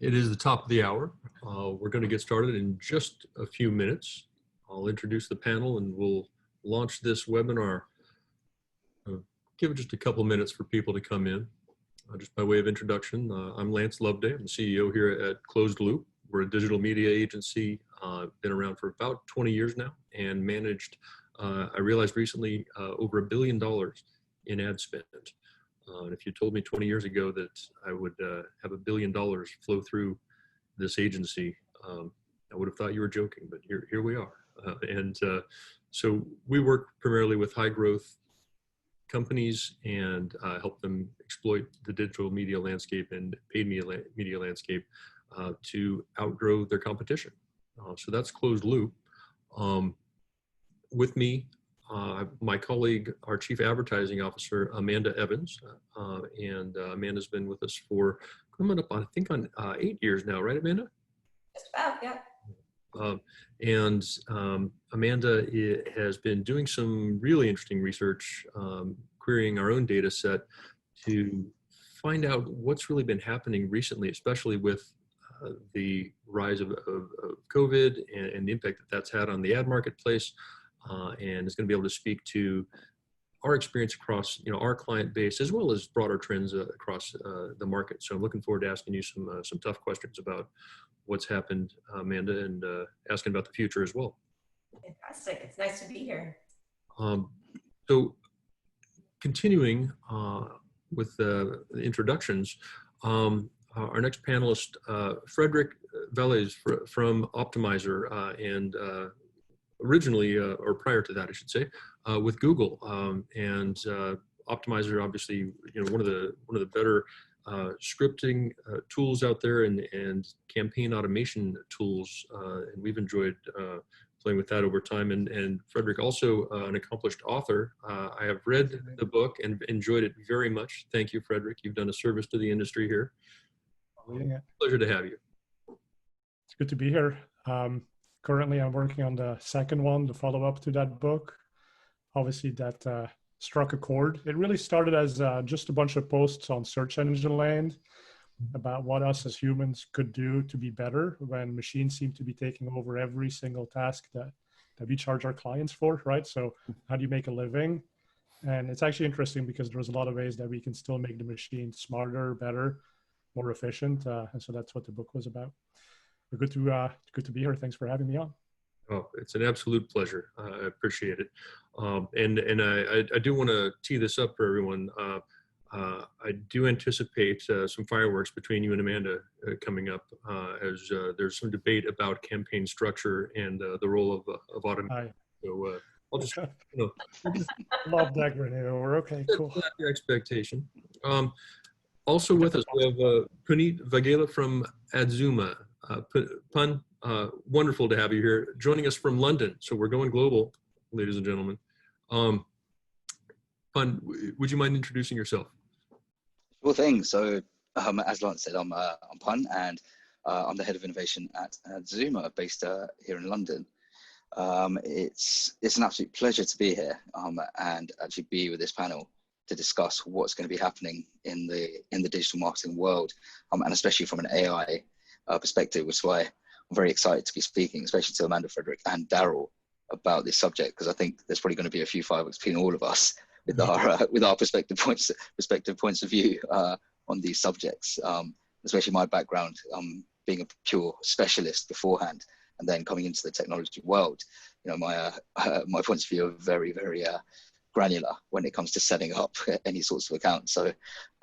It is the top of the hour. We're going to get started in just a few minutes. I'll introduce the panel and we'll launch this webinar. Give it just a couple minutes for people to come in. Just by way of introduction, I'm Lance Loveday. I'm the CEO here at Closed Loop. We're a digital media agency, been around for about 20 years now, and managed, I realized recently, over $1 billion in ad spend. And if you told me 20 years ago that I would have $1 billion flow through this agency, I would have thought you were joking, but here we are. So we work primarily with high growth companies and help them exploit the digital media landscape and paid media landscape to outgrow their competition. So that's Closed Loop. With me, my colleague, our Chief Advertising Officer, Amanda Evans, and Amanda's been with us for coming up on, I think, on 8 years now, right, Amanda? Just about, yeah. Amanda has been doing some really interesting research, querying our own data set to find out what's really been happening recently, especially with the rise of COVID and the impact that that's had on the ad marketplace. And is going to be able to speak to our experience across, our client base, as well as broader trends across the market. So I'm looking forward to asking you some tough questions about what's happened, Amanda, and asking about the future as well. Fantastic. It's nice to be here. So continuing with the introductions, our next panelist, Frederick Vallaeys from Optmyzr, and originally, or prior to that, I should say, with Google, and Optmyzr, obviously, one of the better scripting tools out there, and campaign automation tools, and we've enjoyed playing with that over time. And Frederick, also an accomplished author. I have read the book and enjoyed it very much. Thank you, Frederick. You've done a service to the industry here. Pleasure to have you. It's good to be here. Currently, I'm working on the second one, the follow-up to that book. Obviously, that struck a chord. It really started as just a bunch of posts on search engine land about what us as humans could do to be better when machines seem to be taking over every single task that we charge our clients for, right? So how do you make a living? And it's actually interesting because there's a lot of ways that we can still make the machine smarter, better, more efficient. And so that's what the book was about. Good to be here. Thanks for having me on. Oh, it's an absolute pleasure. I appreciate it. And I do want to tee this up for everyone. I do anticipate some fireworks between you and Amanda coming up, as there's some debate about campaign structure and the role of automation. So I'll just, love that, Renee. We're okay, cool. That's your expectation. Also with us, we have Puneet Vaghela from Adzooma. Pun, wonderful to have you here, joining us from London. So we're going global, ladies and gentlemen. Pun, would you mind introducing yourself? Sure thing. So as Lance said, I'm Pun, and I'm the head of innovation at Adzooma, based here in London. It's an absolute pleasure to be here and actually be with this panel to discuss what's going to be happening in the digital marketing world, and especially from an AI perspective, which is why I'm very excited to be speaking, especially to Amanda, Frederick, and Daryl about this subject, because I think there's probably going to be a few fireworks between all of us with our perspective points of view on these subjects. Especially my background, being a pure specialist beforehand, and then coming into the technology world, my points of view are very, very granular when it comes to setting up any sorts of accounts. So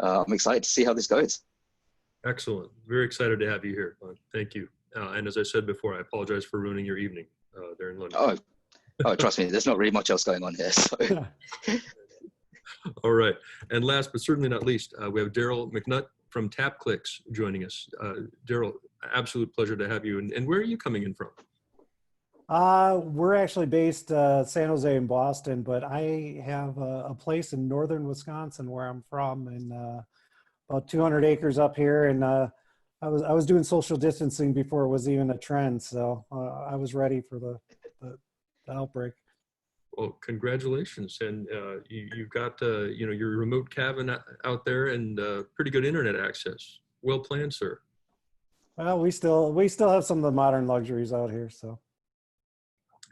I'm excited to see how this goes. Excellent. Very excited to have you here. Thank you. And as I said before, I apologize for ruining your evening there in London. Oh, trust me, there's not really much else going on here. So. All right. And last but certainly not least, we have Daryl McNutt from TapClicks joining us. Daryl, absolute pleasure to have you. And where are you coming in from? We're actually based San Jose and Boston, but I have a place in northern Wisconsin where I'm from, and about 200 acres up here. And I was doing social distancing before it was even a trend, so I was ready for the outbreak. Well, congratulations, and you've got your remote cabin out there and pretty good internet access. Well planned, sir. Well, we still have some of the modern luxuries out here. So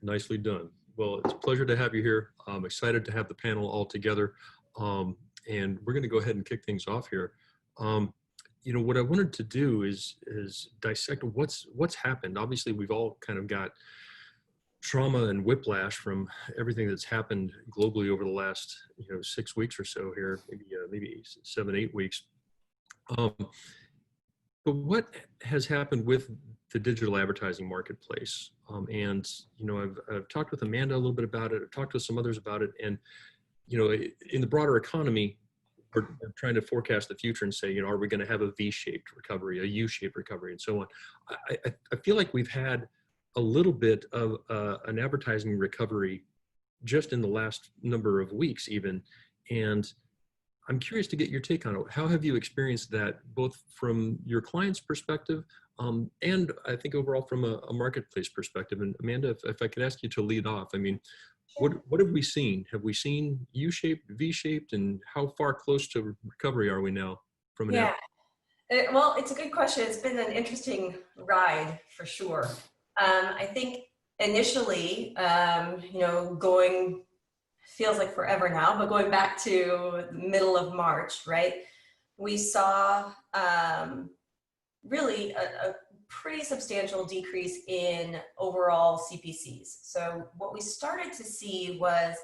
Nicely done. Well, it's a pleasure to have you here. I'm excited to have the panel all together. And we're going to go ahead and kick things off here. What I wanted to do is dissect what's happened. Obviously, we've all kind of got trauma and whiplash from everything that's happened globally over the last 6 weeks or so here, maybe 7, 8 weeks. But what has happened with the digital advertising marketplace? I've talked with Amanda a little bit about it. I've talked with some others about it. And, in the broader economy, we're trying to forecast the future and say, are we going to have a V-shaped recovery, a U-shaped recovery, and so on. I feel like we've had a little bit of an advertising recovery just in the last number of weeks even. And I'm curious to get your take on it. How have you experienced that, both from your client's perspective and I think overall from a marketplace perspective? And Amanda, if I could ask you to lead off, I mean, what have we seen? Have we seen U-shaped, V-shaped, and how far close to recovery are we now from an Well, it's a good question. It's been an interesting ride for sure. I think initially, going feels like forever now, but going back to the middle of March, right? We saw really a pretty substantial decrease in overall CPCs. So what we started to see was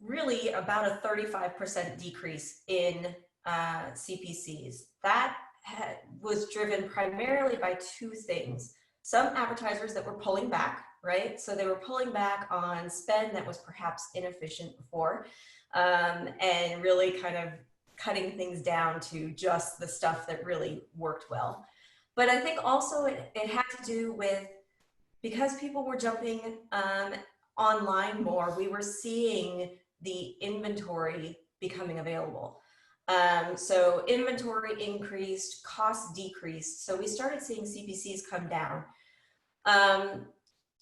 really about a 35% decrease in CPCs. That was driven primarily by two things. Some advertisers that were pulling back, right? So they were pulling back on spend that was perhaps inefficient before, and really kind of cutting things down to just the stuff that really worked well. But I think also it had to do with, because people were jumping online more, we were seeing the inventory becoming available. So inventory increased, costs decreased. So we started seeing CPCs come down.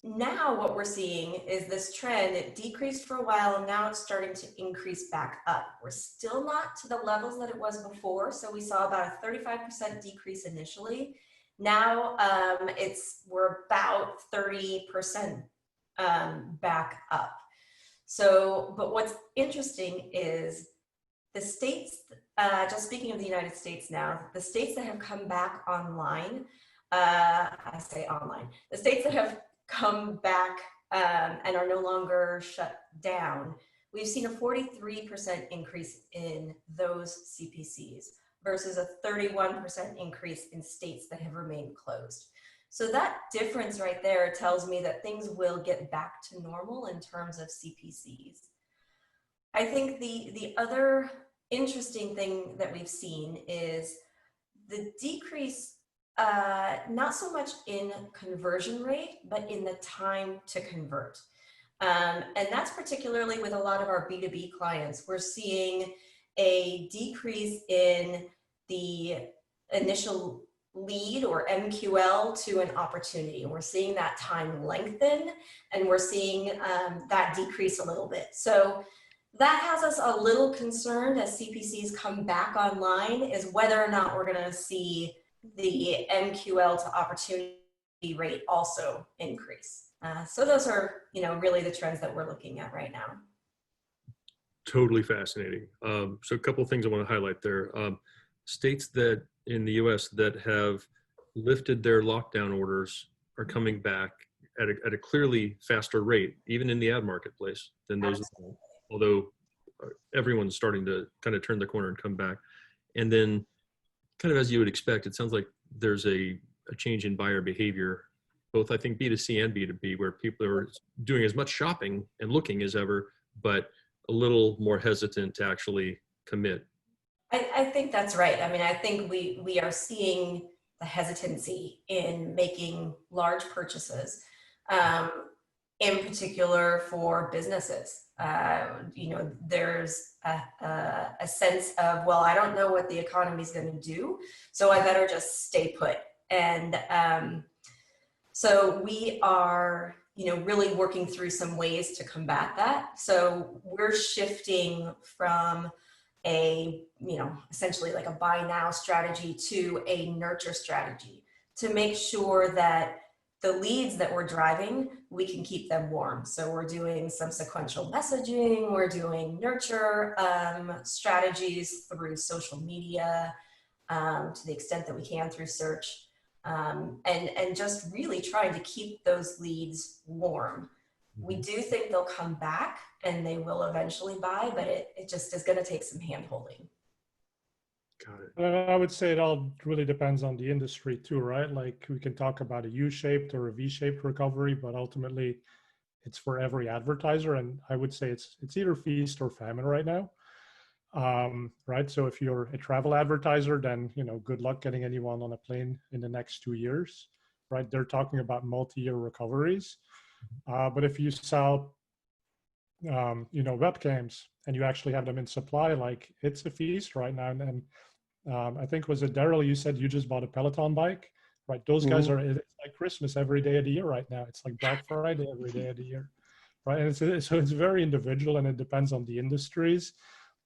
Now what we're seeing is this trend. It decreased for a while and now it's starting to increase back up. We're still not to the levels that it was before. So we saw about a 35% decrease initially. Now we're about 30% back up. So, but what's interesting is the states, just speaking of the United States now, the states that have come back online, I say online, the states that have come back and are no longer shut down, we've seen a 43% increase in those CPCs versus a 31% increase in states that have remained closed. So that difference right there tells me that things will get back to normal in terms of CPCs. I think the other interesting thing that we've seen is the decrease, not so much in conversion rate, but in the time to convert. And that's particularly with a lot of our B2B clients. We're seeing a decrease in the initial lead or MQL to an opportunity. We're seeing that time lengthen and we're seeing that decrease a little bit. So that has us a little concerned as CPCs come back online, is whether or not we're going to see the MQL to opportunity rate also increase. So those are, really the trends that we're looking at right now. Totally fascinating. So a couple of things I want to highlight there. States that in the US that have lifted their lockdown orders are coming back at a clearly faster rate, even in the ad marketplace, than those, although everyone's starting to kind of turn the corner and come back. And then kind of as you would expect, it sounds like there's a change in buyer behavior, both I think B2C and B2B, where people are doing as much shopping and looking as ever, but a little more hesitant to actually commit. I think that's right. I mean, I think we are seeing the hesitancy in making large purchases, in particular for businesses. There's a sense of, well, I don't know what the economy is going to do, so I better just stay put. And so we are, really working through some ways to combat that. So we're shifting from essentially like a buy now strategy to a nurture strategy to make sure that the leads that we're driving, we can keep them warm. So we're doing some sequential messaging, we're doing nurture strategies through social media, to the extent that we can through search, and just really trying to keep those leads warm. We do think they'll come back and they will eventually buy, but it just is going to take some hand holding. Got it. I would say it all really depends on the industry too, right? Like we can talk about a U-shaped or a V-shaped recovery, but ultimately it's for every advertiser. And I would say it's either feast or famine right now. Right. So if you're a travel advertiser, then, good luck getting anyone on a plane in the next 2 years, right? They're talking about multi-year recoveries. But if you sell, webcams and you actually have them in supply, like it's a feast right now. And I think was it Daryl, you said you just bought a Peloton bike, right? Those guys are, it's like Christmas every day of the year right now. It's like Black Friday every day of the year, right? And so it's very individual and it depends on the industries.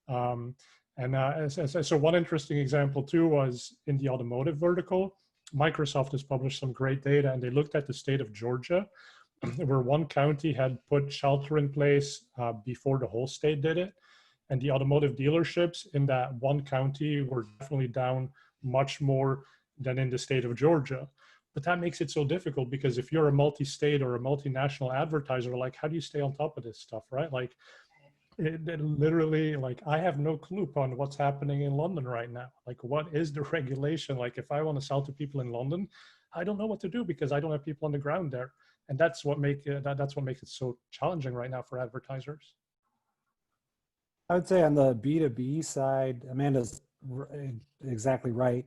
So one interesting example too was in the automotive vertical. Microsoft has published some great data and they looked at the state of Georgia where one county had put shelter in place before the whole state did it. And the automotive dealerships in that one county were definitely down much more than in the state of Georgia. But that makes it so difficult because if you're a multi-state or a multinational advertiser, like how do you stay on top of this stuff, right? Like it literally, like I have no clue on what's happening in London right now. Like what is the regulation? Like if I want to sell to people in London, I don't know what to do because I don't have people on the ground there. And that's what makes it so challenging right now for advertisers. I would say on the B2B side, Amanda's exactly right.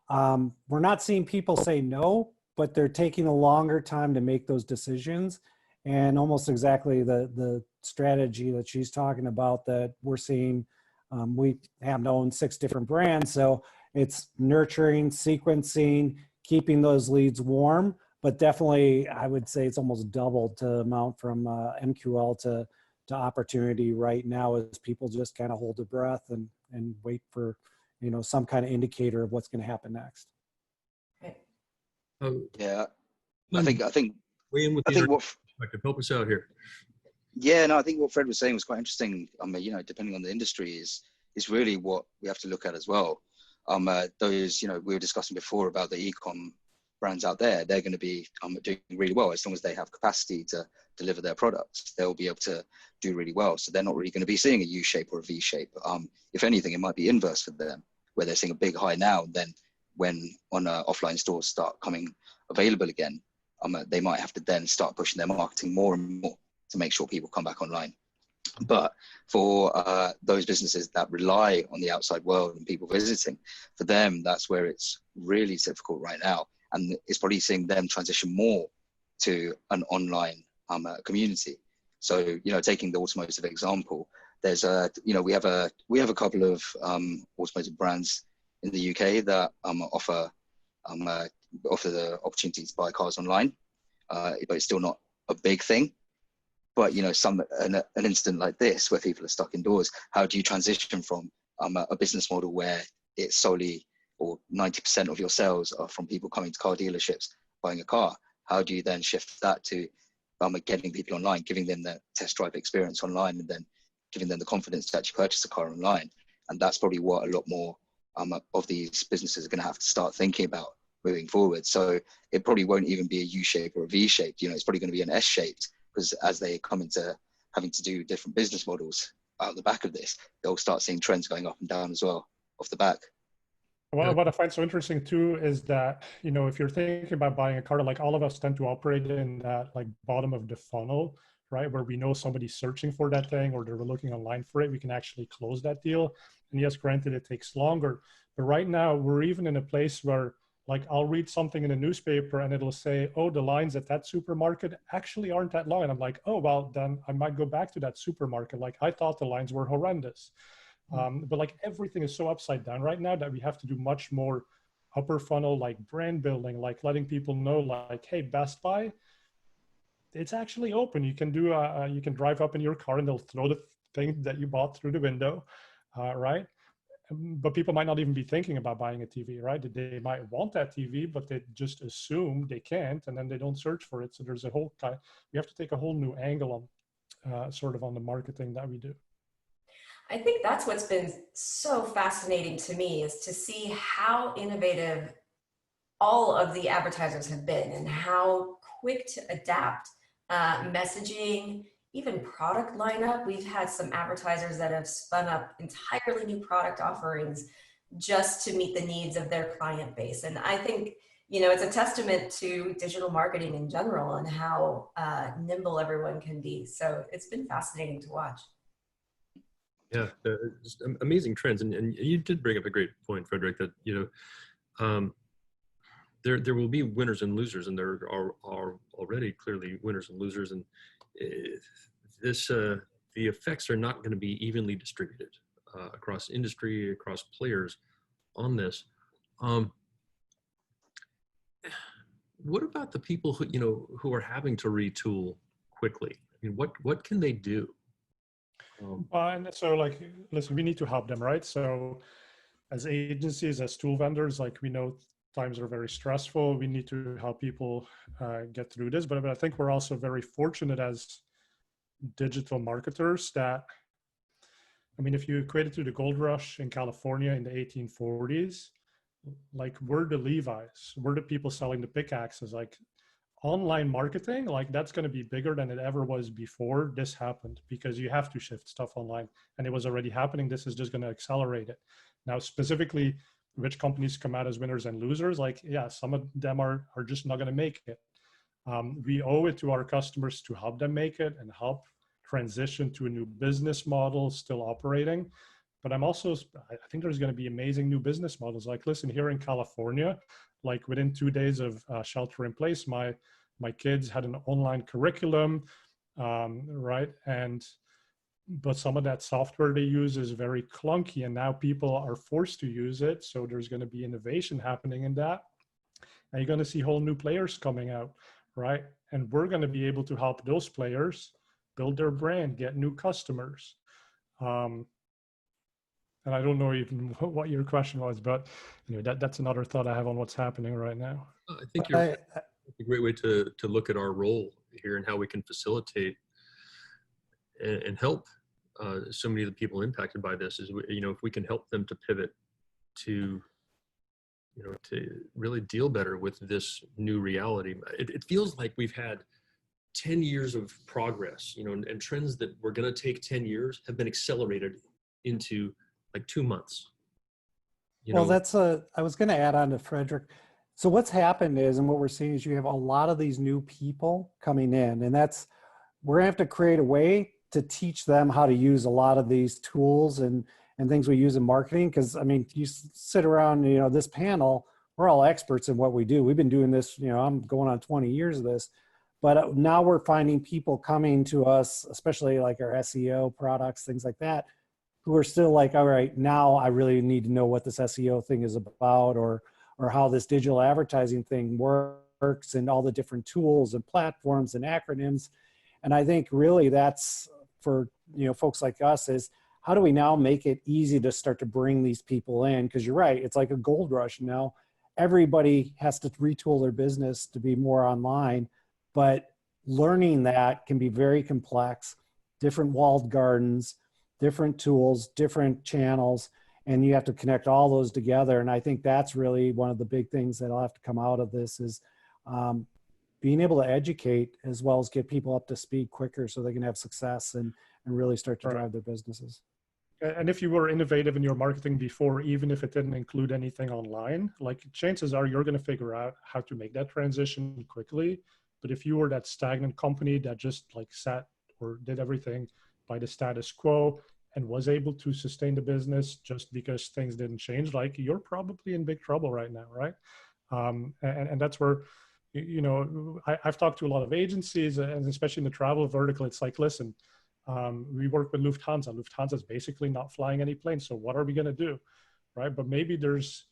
We're not seeing people say no, but they're taking a longer time to make those decisions. And almost exactly the strategy that she's talking about that we're seeing, we have known 6 different brands. So it's nurturing, sequencing, keeping those leads warm, but definitely I would say it's almost doubled to amount from MQL to opportunity right now as people just kind of hold their breath and wait for, some kind of indicator of what's going to happen next. Yeah, I think weigh in with perspective. Help us out here. Yeah, no, I think what Fred was saying was quite interesting. Depending on the industry is really what we have to look at as well. Those, we were discussing before about the e-com brands out there, they're going to be doing really well as long as they have capacity to deliver their products. They'll be able to do really well. So they're not really going to be seeing a U shape or a V shape. If anything, it might be inverse for them, where they're seeing a big high now. Then when offline stores start coming available again, they might have to then start pushing their marketing more and more to make sure people come back online. But for those businesses that rely on the outside world and people visiting, for them, that's where it's really difficult right now. And it's probably seeing them transition more to an online community. So, taking the automotive example, there's we have a couple of automotive brands in the UK that offer the opportunity to buy cars online, but it's still not a big thing. But an incident like this where people are stuck indoors, how do you transition from a business model where it's solely or 90% of your sales are from people coming to car dealerships buying a car? How do you then shift that to getting people online, giving them the test drive experience online, and then giving them the confidence to actually purchase a car online? And that's probably what a lot more of these businesses are going to have to start thinking about moving forward. So it probably won't even be a U shape or a V shape. It's probably going to be an S shaped, because as they come into having to do different business models out the back of this, they'll start seeing trends going up and down as well off the back. Well, what I find so interesting too is that, if you're thinking about buying a car, like all of us tend to operate in that like bottom of the funnel, right? Where we know somebody's searching for that thing or they're looking online for it, we can actually close that deal. And yes, granted, it takes longer. But right now we're even in a place where like I'll read something in a newspaper and it'll say, oh, the lines at that supermarket actually aren't that long. And I'm like, oh, well, then I might go back to that supermarket. Like I thought the lines were horrendous. But like everything is so upside down right now that we have to do much more upper funnel, like brand building, like letting people know like, hey, Best Buy, it's actually open. You can do, you can drive up in your car and they'll throw the thing that you bought through the window. right? But people might not even be thinking about buying a TV, right? They might want that TV, but they just assume they can't, and then they don't search for it. So there's a whole kind, we have to take a whole new angle on sort of on the marketing that we do. I think that's what's been so fascinating to me, is to see how innovative all of the advertisers have been and how quick to adapt messaging, even product lineup. We've had some advertisers that have spun up entirely new product offerings just to meet the needs of their client base. And I think, you know, it's a testament to digital marketing in general and how nimble everyone can be. So it's been fascinating to watch. Yeah, just amazing trends. And you did bring up a great point, Frederick, that, you know, there will be winners and losers, and there are already clearly winners and losers. And the effects are not going to be evenly distributed across industry, across players on this. What about the people who, you know, who are having to retool quickly? I mean, what can they do? And so, like, listen, we need to help them, right? So as agencies, as tool vendors, like, we know times are very stressful. We need to help people get through this. But I think we're also very fortunate as digital marketers that, I mean, if you equate it to the gold rush in California in the 1840s, like, we're the Levi's, we're the people selling the pickaxes. Like, online marketing, like, that's going to be bigger than it ever was before this happened, because you have to shift stuff online, and it was already happening. This is just going to accelerate it. Now, specifically, which companies come out as winners and losers? Like, yeah, some of them are just not going to make it. We owe it to our customers to help them make it and help transition to a new business model still operating. But I think there's going to be amazing new business models. Like, listen, here in California, like, within 2 days of shelter in place, my kids had an online curriculum, right? But some of that software they use is very clunky, and now people are forced to use it. So there's going to be innovation happening in that. And you're going to see whole new players coming out, right? And we're going to be able to help those players build their brand, get new customers. And I don't know even what your question was, but, you know, that's another thought I have on what's happening right now. I think you're a great way to look at our role here and how we can facilitate and help so many of the people impacted by this. Is, you know, if we can help them to pivot to, you know, to really deal better with this new reality. It feels like we've had 10 years of progress, you know, and trends that were going to take 10 years have been accelerated into like 2 months. Well, I was going to add on to Frederick. So what's happened is, and what we're seeing is, you have a lot of these new people coming in, and we're gonna have to create a way to teach them how to use a lot of these tools and things we use in marketing. Because, I mean, you sit around, you know, this panel, we're all experts in what we do. We've been doing this, you know, I'm going on 20 years of this, but now we're finding people coming to us, especially like our SEO products, things like that, who are still like, all right, now I really need to know what this SEO thing is about, or how this digital advertising thing works, and all the different tools and platforms and acronyms. And I think really that's for, you know, folks like us, is how do we now make it easy to start to bring these people in? Because you're right, it's like a gold rush now. Everybody has to retool their business to be more online, but learning that can be very complex, different walled gardens, different tools, different channels, and you have to connect all those together. And I think that's really one of the big things that'll have to come out of this, is being able to educate as well as get people up to speed quicker so they can have success and really start to drive their businesses. And if you were innovative in your marketing before, even if it didn't include anything online, like, chances are you're going to figure out how to make that transition quickly. But if you were that stagnant company that just like sat or did everything by the status quo and was able to sustain the business just because things didn't change, like, you're probably in big trouble right now, right? And that's where, you know, I've talked to a lot of agencies, and especially in the travel vertical, it's like, listen, we work with Lufthansa. Lufthansa is basically not flying any planes. So what are we going to do, right? But maybe there's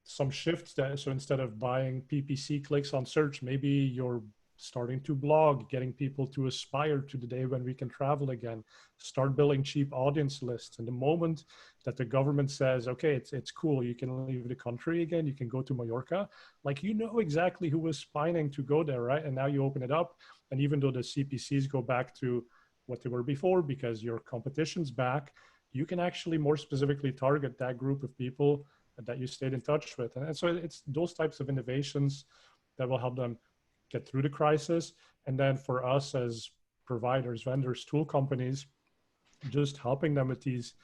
some shifts that, so instead of buying PPC clicks on search, maybe you're starting to blog, getting people to aspire to the day when we can travel again, start building cheap audience lists. And the moment that the government says, okay, it's cool, you can leave the country again, you can go to Mallorca, like, you know exactly who was spying to go there, right? And now you open it up, and even though the CPCs go back to what they were before because your competition's back, you can actually more specifically target that group of people that you stayed in touch with. And so it's those types of innovations that will help them get through the crisis. And then for us as providers, vendors, tool companies, just helping them with these,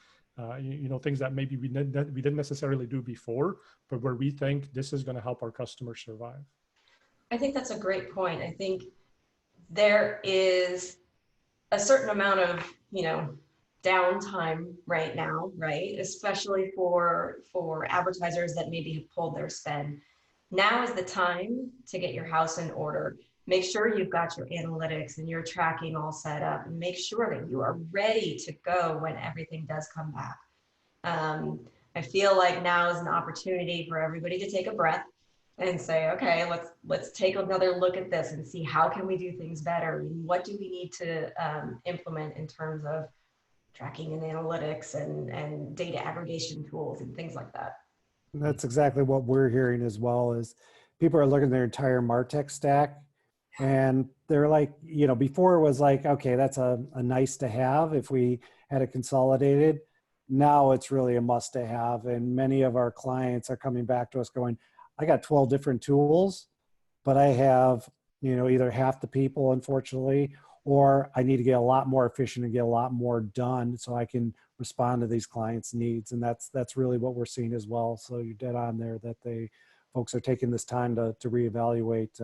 things that maybe we didn't necessarily do before, but where we think this is going to help our customers survive. I think that's a great point. I think there is a certain amount of, downtime right now, right? Especially for advertisers that maybe have pulled their spend. Now is the time to get your house in order. Make sure you've got your analytics and your tracking all set up, and make sure that you are ready to go when everything does come back. I feel like now is an opportunity for everybody to take a breath and say, okay, let's take another look at this and see how can we do things better. What do we need to implement in terms of tracking and analytics and data aggregation tools and things like that. And that's exactly what we're hearing as well, is people are looking at their entire MarTech stack, and they're like, before it was like, okay, that's a nice to have if we had it consolidated. Now it's really a must to have. And many of our clients are coming back to us going, I got 12 different tools, but I have, either half the people, unfortunately, or I need to get a lot more efficient and get a lot more done so I can respond to these clients' needs. And that's really what we're seeing as well. So you're dead on there that folks are taking this time to reevaluate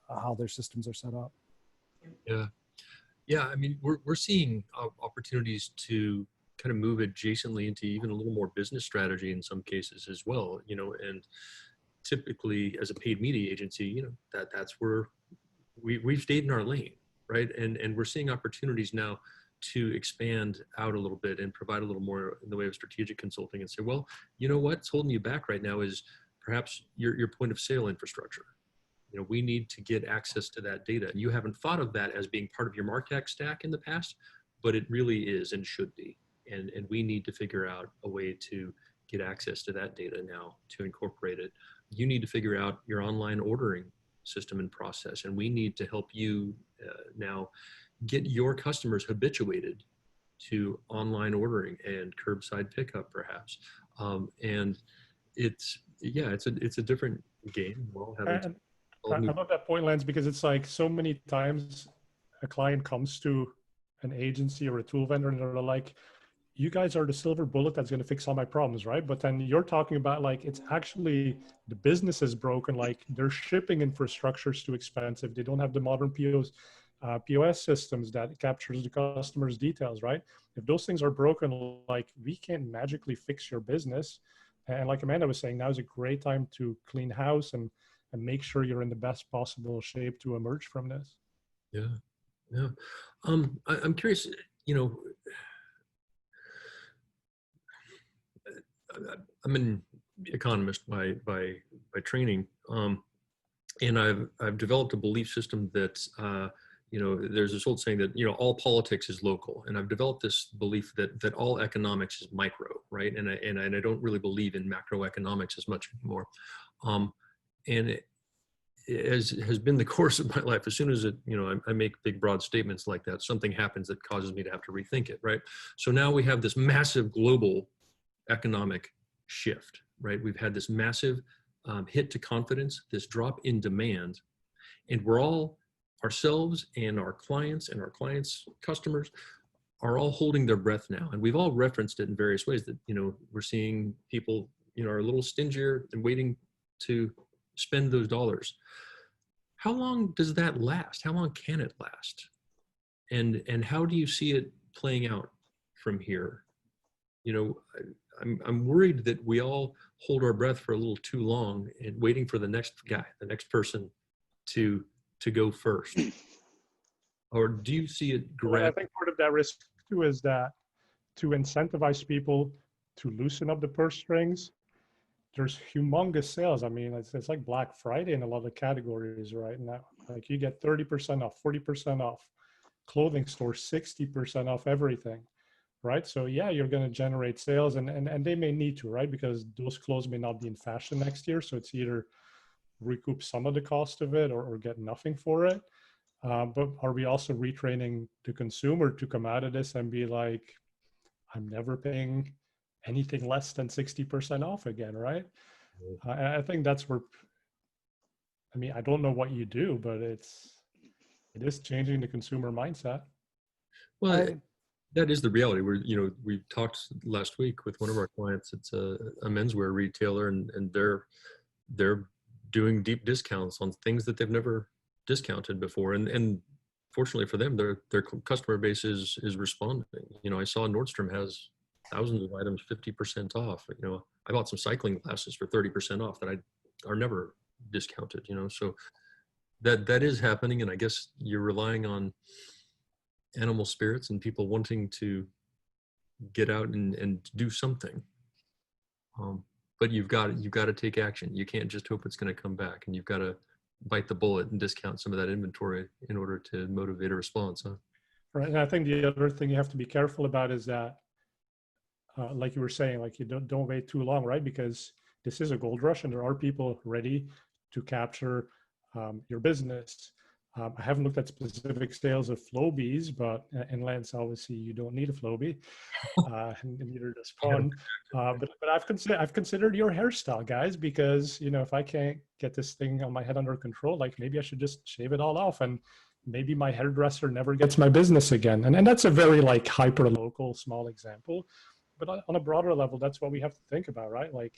how their systems are set up. Yeah. I mean, we're seeing opportunities to kind of move adjacently into even a little more business strategy in some cases as well, and typically as a paid media agency, that's where we've stayed in our lane, right? And we're seeing opportunities now to expand out a little bit and provide a little more in the way of strategic consulting and say, well, what's holding you back right now is perhaps your point of sale infrastructure. We need to get access to that data. And you haven't thought of that as being part of your MarTech stack in the past, but it really is and should be. And we need to figure out a way to get access to that data now to incorporate it. You need to figure out your online ordering system and process, and we need to help you now get your customers habituated to online ordering and curbside pickup, perhaps. And it's a different game. I love that point, Lance, because it's like so many times a client comes to an agency or a tool vendor and they're like, you guys are the silver bullet that's going to fix all my problems, right? But then you're talking about like, it's actually the business is broken. Like their shipping infrastructure is too expensive. They don't have the modern POS systems that captures the customer's details, right? If those things are broken, like we can't magically fix your business. And like Amanda was saying, now is a great time to clean house and make sure you're in the best possible shape to emerge from this. Yeah. I'm curious, I'm an economist by training, and I've developed a belief system that there's this old saying that all politics is local, and I've developed this belief that all economics is micro, right? And I don't really believe in macroeconomics as much anymore, and it has been the course of my life. As soon as I make big broad statements like that, something happens that causes me to have to rethink it, right? So now we have this massive global economic shift, right? We've had this massive hit to confidence, this drop in demand, and we're all, ourselves and our clients customers are all holding their breath now. And we've all referenced it in various ways that, we're seeing people, are a little stingier and waiting to spend those dollars. How long does that last? How long can it last? And how do you see it playing out from here? I'm worried that we all hold our breath for a little too long and waiting for the next guy, the next person to go first. Or do you see it I think part of that risk too is that to incentivize people to loosen up the purse strings, there's humongous sales. I mean, it's like Black Friday in a lot of categories right now. Like you get 30% off, 40% off, clothing store 60% off everything, right? So yeah, you're going to generate sales, and they may need to, right? Because those clothes may not be in fashion next year. So it's either recoup some of the cost of it or get nothing for it. But are we also retraining the consumer to come out of this and be like, I'm never paying anything less than 60% off again, right? And I think that's where, I mean, I don't know what you do, but it is changing the consumer mindset. Well, that is the reality. We talked last week with one of our clients. It's a menswear retailer, and they're doing deep discounts on things that they've never discounted before. And fortunately for them, their customer base is responding. I saw Nordstrom has thousands of items 50% off. I bought some cycling glasses for 30% off that are never discounted. So that is happening, and I guess you're relying on animal spirits and people wanting to get out and do something. But you've got to take action. You can't just hope it's going to come back, and you've got to bite the bullet and discount some of that inventory in order to motivate a response. Huh? Right. And I think the other thing you have to be careful about is that, like you were saying, like you don't wait too long, right? Because this is a gold rush, and there are people ready to capture your business. I haven't looked at specific sales of Flowbees, but in Lance, obviously, you don't need a Flowbee, and neither does Pun. But I've considered your hairstyle, guys, because if I can't get this thing on my head under control, like maybe I should just shave it all off, and maybe my hairdresser never gets my business again. And that's a very like hyper local small example, but on a broader level, that's what we have to think about, right? Like,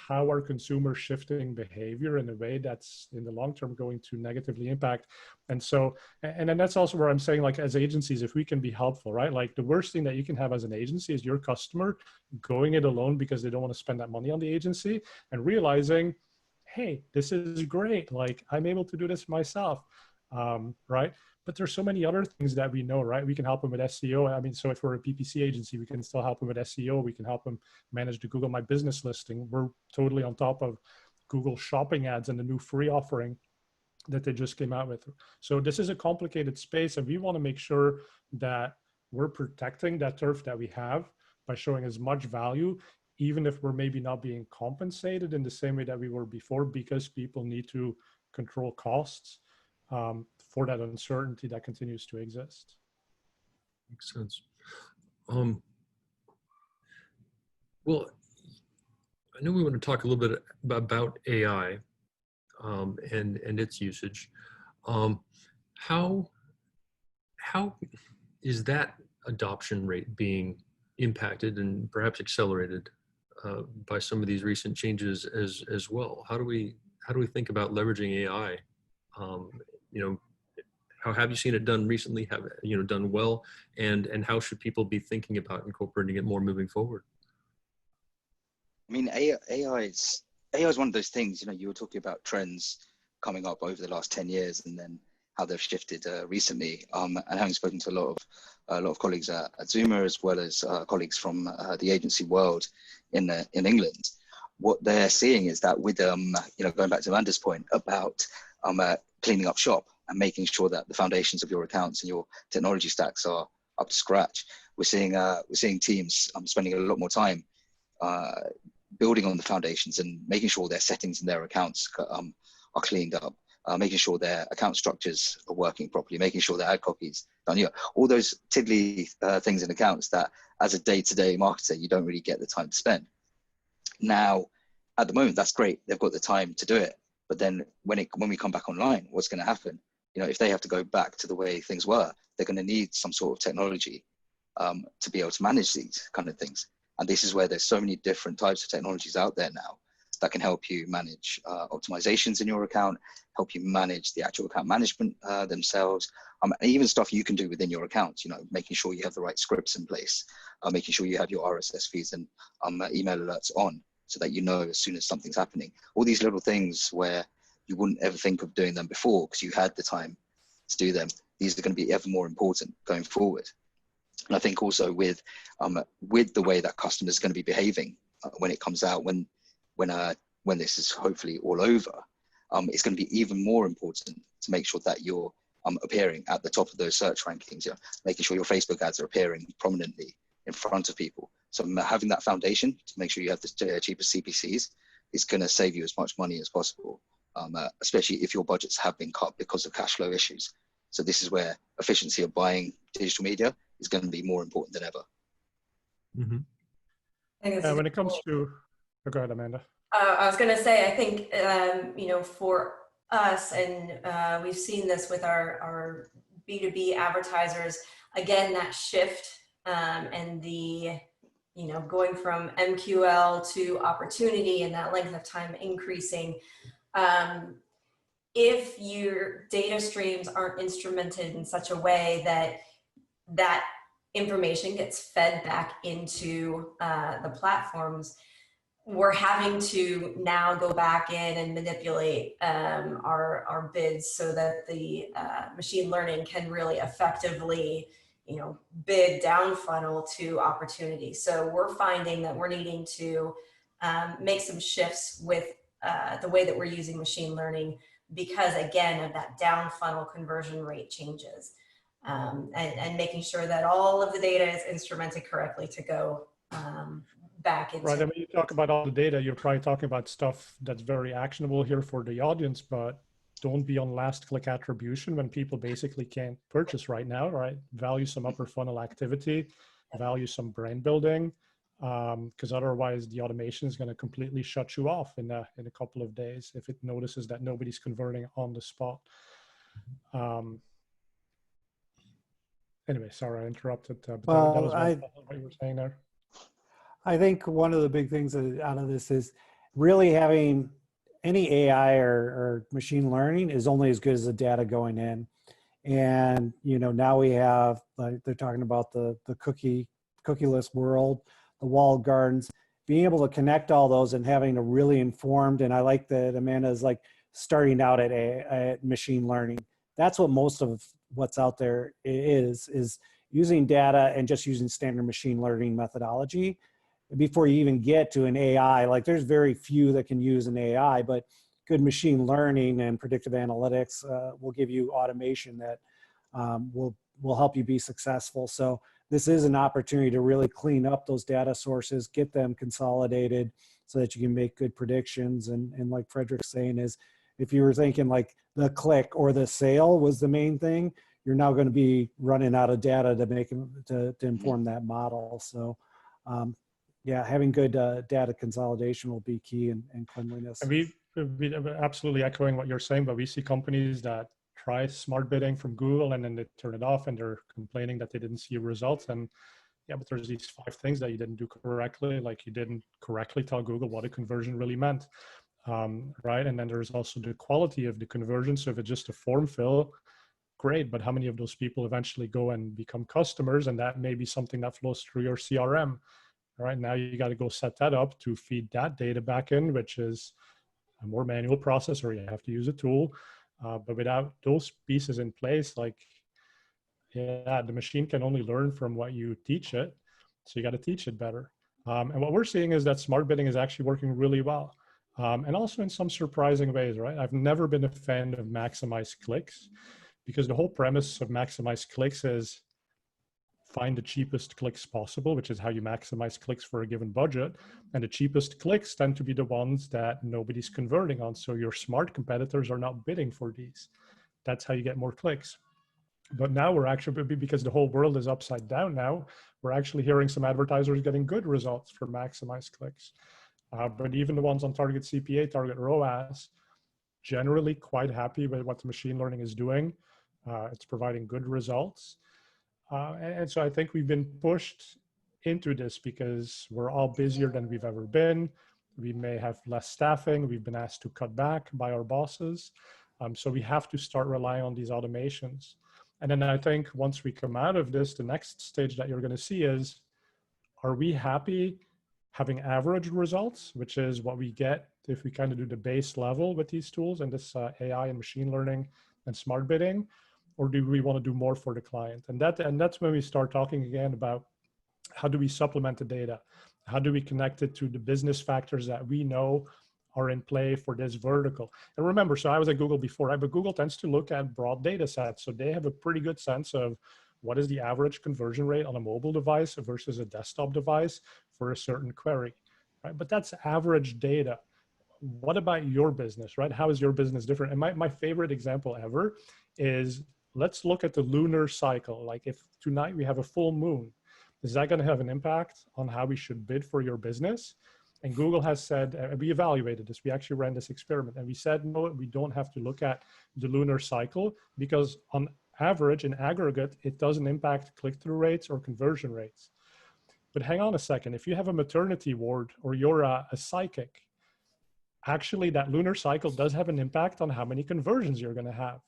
how are consumers shifting behavior in a way that's in the long term going to negatively impact? And so, and then that's also where I'm saying, like, as agencies, if we can be helpful, right? Like the worst thing that you can have as an agency is your customer going it alone because they don't want to spend that money on the agency and realizing, hey, this is great. Like I'm able to do this myself, right? But there's so many other things that we know, right? We can help them with SEO. I mean, so if we're a PPC agency, we can still help them with SEO. We can help them manage the Google My Business listing. We're totally on top of Google Shopping ads and the new free offering that they just came out with. So this is a complicated space, and we want to make sure that we're protecting that turf that we have by showing as much value, even if we're maybe not being compensated in the same way that we were before, because people need to control costs for that uncertainty that continues to exist. Makes sense. Well, I know we want to talk a little bit about AI and its usage. How is that adoption rate being impacted and perhaps accelerated by some of these recent changes as well? How do we think about leveraging AI? How have you seen it done recently? Have done well, and how should people be thinking about incorporating it more moving forward? I mean, AI is one of those things. You were talking about trends coming up over the last 10 years, and then how they've shifted recently. And having spoken to a lot of colleagues at Adzooma, as well as colleagues from the agency world in England, what they're seeing is that with going back to Amanda's point about cleaning up shop and making sure that the foundations of your accounts and your technology stacks are up to scratch, we're seeing teams spending a lot more time building on the foundations and making sure their settings and their accounts are cleaned up, making sure their account structures are working properly, making sure their ad copies done. All those tiddly things in accounts that as a day-to-day marketer, you don't really get the time to spend. Now, at the moment, that's great. They've got the time to do it. But then when we come back online, what's going to happen? If they have to go back to the way things were, they're going to need some sort of technology to be able to manage these kind of things. And this is where there's so many different types of technologies out there now that can help you manage optimizations in your account, help you manage the actual account management themselves, and even stuff you can do within your account, making sure you have the right scripts in place, making sure you have your RSS feeds and email alerts on so that as soon as something's happening. All these little things where you wouldn't ever think of doing them before because you had the time to do them. These are going to be ever more important going forward. And I think also with the way that customers are going to be behaving when it comes out, when this is hopefully all over, it's going to be even more important to make sure that you're appearing at the top of those search rankings, making sure your Facebook ads are appearing prominently in front of people. So having that foundation to make sure you have the cheapest CPCs is going to save you as much money as possible, especially if your budgets have been cut because of cash flow issues. So this is where efficiency of buying digital media is going to be more important than ever. Mm-hmm. When it comes to, go ahead, Amanda. I was going to say, I think, for us, and we've seen this with our B2B advertisers, again, that shift and the, going from MQL to opportunity and that length of time increasing. If your data streams aren't instrumented in such a way that information gets fed back into the platforms, we're having to now go back in and manipulate our bids so that the machine learning can really effectively, bid down funnel to opportunity. So we're finding that we're needing to make some shifts with the way that we're using machine learning, because again of that down funnel conversion rate changes, and making sure that all of the data is instrumented correctly to go back into. Right, I mean, you talk about all the data, you're probably talking about stuff that's very actionable here for the audience, but don't be on last click attribution when people basically can't purchase right now, right? Value some upper funnel activity, value some brand building, because otherwise the automation is going to completely shut you off in a couple of days if it notices that nobody's converting on the spot. Anyway, sorry, I interrupted. But that was what you were saying there. I think one of the big things out of this is really having any AI or machine learning is only as good as the data going in. And, now we have, like they're talking about the cookieless world, the walled gardens, being able to connect all those and having a really informed, and I like that Amanda is like starting out at machine learning. That's what most of what's out there is using data and just using standard machine learning methodology before you even get to an AI. Like there's very few that can use an AI, but good machine learning and predictive analytics will give you automation that will help you be successful. So this is an opportunity to really clean up those data sources, get them consolidated so that you can make good predictions. And like Frederick's saying is, if you were thinking like the click or the sale was the main thing, you're now going to be running out of data to make to inform that model. So yeah, having good data consolidation will be key in cleanliness. And we absolutely echoing what you're saying, but we see companies that try smart bidding from Google and then they turn it off and they're complaining that they didn't see results. And yeah, but there's these 5 things that you didn't do correctly, like you didn't correctly tell Google what a conversion really meant, right? And then there's also the quality of the conversion. So if it's just a form fill, great, but how many of those people eventually go and become customers? And that may be something that flows through your CRM. All right, now you got to go set that up to feed that data back in, which is a more manual process, or you have to use a tool. But without those pieces in place, like, yeah, the machine can only learn from what you teach it. So you got to teach it better. And what we're seeing is that smart bidding is actually working really well. And also in some surprising ways, right? I've never been a fan of maximize clicks, because the whole premise of maximize clicks is find the cheapest clicks possible, which is how you maximize clicks for a given budget. And the cheapest clicks tend to be the ones that nobody's converting on. So your smart competitors are not bidding for these. That's how you get more clicks. But now we're actually, because the whole world is upside down now, we're actually hearing some advertisers getting good results for maximize clicks. But even the ones on target CPA, target ROAS, generally quite happy with what the machine learning is doing. It's providing good results. And so I think we've been pushed into this because we're all busier than we've ever been. We may have less staffing. We've been asked to cut back by our bosses. So we have to start relying on these automations. And then I think once we come out of this, the next stage that you're going to see is, are we happy having average results, which is what we get if we kind of do the base level with these tools and this AI and machine learning and smart bidding? Or do we want to do more for the client? And that's when we start talking again about how do we supplement the data? How do we connect it to the business factors that we know are in play for this vertical. And remember, so I was at Google before, right? But Google tends to look at broad data sets. So they have a pretty good sense of what is the average conversion rate on a mobile device versus a desktop device for a certain query, right? But that's average data. What about your business, right? How is your business different? And my favorite example ever is, let's look at the lunar cycle. Like if tonight we have a full moon, is that going to have an impact on how we should bid for your business? And Google has said, we evaluated this, we actually ran this experiment, and we said, no, we don't have to look at the lunar cycle because on average, in aggregate, it doesn't impact click-through rates or conversion rates. But hang on a second, if you have a maternity ward or you're a psychic, actually that lunar cycle does have an impact on how many conversions you're going to have.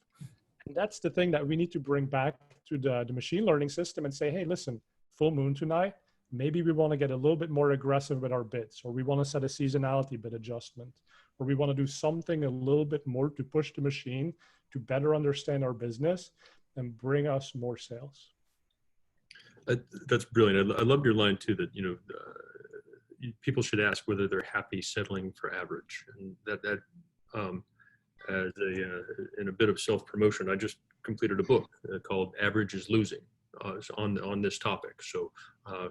And that's the thing that we need to bring back to the machine learning system and say, hey, listen, full moon tonight, maybe we want to get a little bit more aggressive with our bids, or we want to set a seasonality bid adjustment, or we want to do something a little bit more to push the machine to better understand our business and bring us more sales. That's brilliant. I loved your line too, that, people should ask whether they're happy settling for average. And that as in a bit of self-promotion, I just completed a book called Average is Losing on this topic. So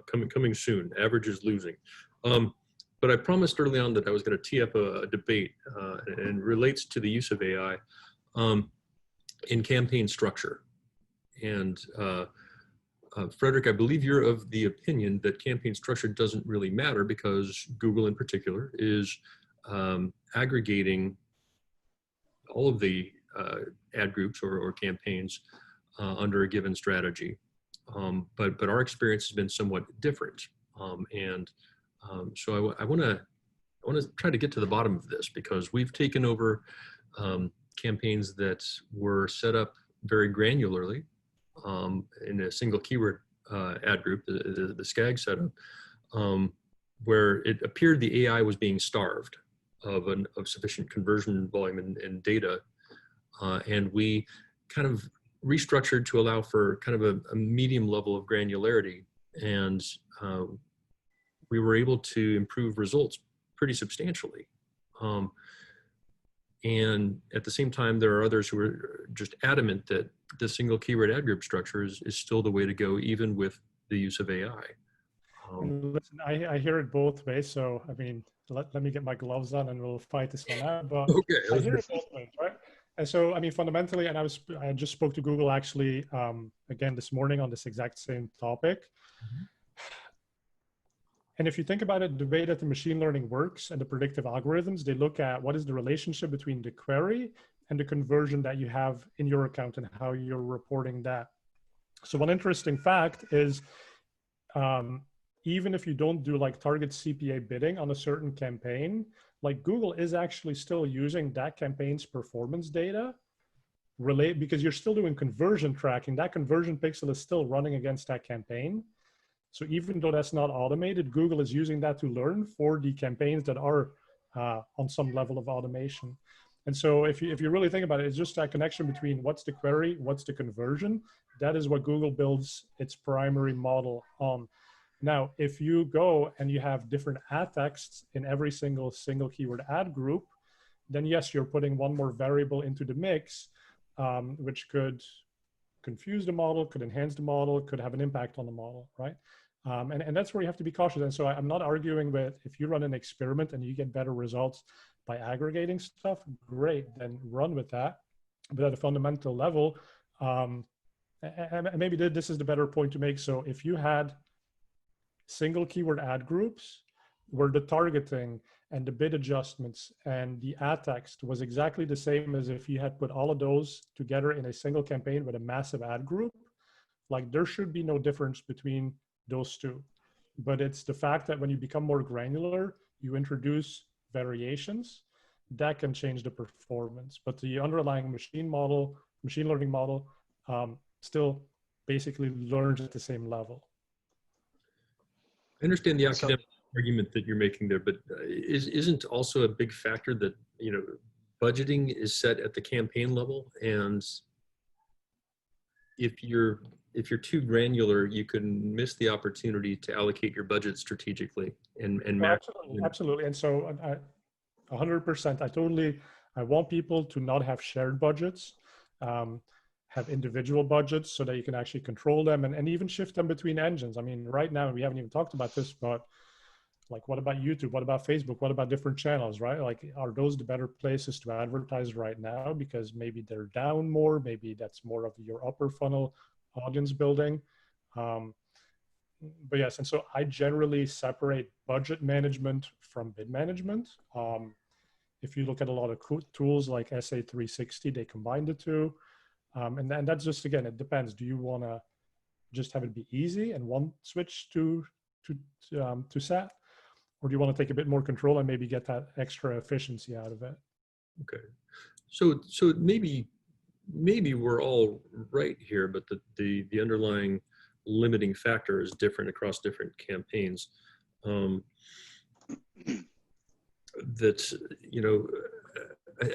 coming soon, Average is Losing. But I promised early on that I was going to tee up a debate and relates to the use of AI in campaign structure. And Frederick, I believe you're of the opinion that campaign structure doesn't really matter because Google in particular is aggregating all of the ad groups or campaigns under a given strategy. But our experience has been somewhat different. So I want to try to get to the bottom of this, because we've taken over campaigns that were set up very granularly in a single keyword ad group, the SCAG setup, where it appeared the AI was being starved of sufficient conversion volume and data. And we kind of restructured to allow for kind of a medium level of granularity. And we were able to improve results pretty substantially. And at the same time, there are others who are just adamant that the single keyword ad group structure is still the way to go, even with the use of AI. Listen, I hear it both ways. So, I mean, let me get my gloves on and we'll fight this one out. But okay. I hear it both ways, right? And so, I mean, fundamentally, and I just spoke to Google actually, again, this morning on this exact same topic. Mm-hmm. And if you think about it, the way that the machine learning works and the predictive algorithms, they look at what is the relationship between the query and the conversion that you have in your account and how you're reporting that. So one interesting fact is, even if you don't do like target CPA bidding on a certain campaign, like Google is actually still using that campaign's performance data because you're still doing conversion tracking. That conversion pixel is still running against that campaign. So even though that's not automated, Google is using that to learn for the campaigns that are on some level of automation. And so if you really think about it, it's just that connection between what's the query, what's the conversion. That is what Google builds its primary model on. Now, if you go and you have different ad texts in every single keyword ad group, then yes, you're putting one more variable into the mix, which could confuse the model, could enhance the model, could have an impact on the model, right? And that's where you have to be cautious. And so I'm not arguing with, if you run an experiment and you get better results by aggregating stuff, great, then run with that. But at a fundamental level, and maybe this is the better point to make. So if you had single keyword ad groups where the targeting and the bid adjustments and the ad text was exactly the same as if you had put all of those together in a single campaign with a massive ad group, like there should be no difference between those two. But it's the fact that when you become more granular, you introduce variations that can change the performance. But the underlying machine learning model still basically learns at the same level. I understand the academic argument that you're making there, but isn't also a big factor that, budgeting is set at the campaign level, and if you're too granular, you can miss the opportunity to allocate your budget strategically and absolutely. And so 100%. I want people to not have shared budgets, have individual budgets so that you can actually control them and even shift them between engines. I mean, right now, we haven't even talked about this, but like, what about YouTube? What about Facebook? What about different channels, right? Like, are those the better places to advertise right now? Because maybe they're down more, maybe that's more of your upper funnel audience building. But yes, and so I generally separate budget management from bid management. If you look at a lot of tools like SA360, they combine the two. And that's just, again, it depends. Do you want to just have it be easy and one switch to set? Or do you want to take a bit more control and maybe get that extra efficiency out of it? Okay. So maybe we're all right here, but the underlying limiting factor is different across different campaigns. That, you know,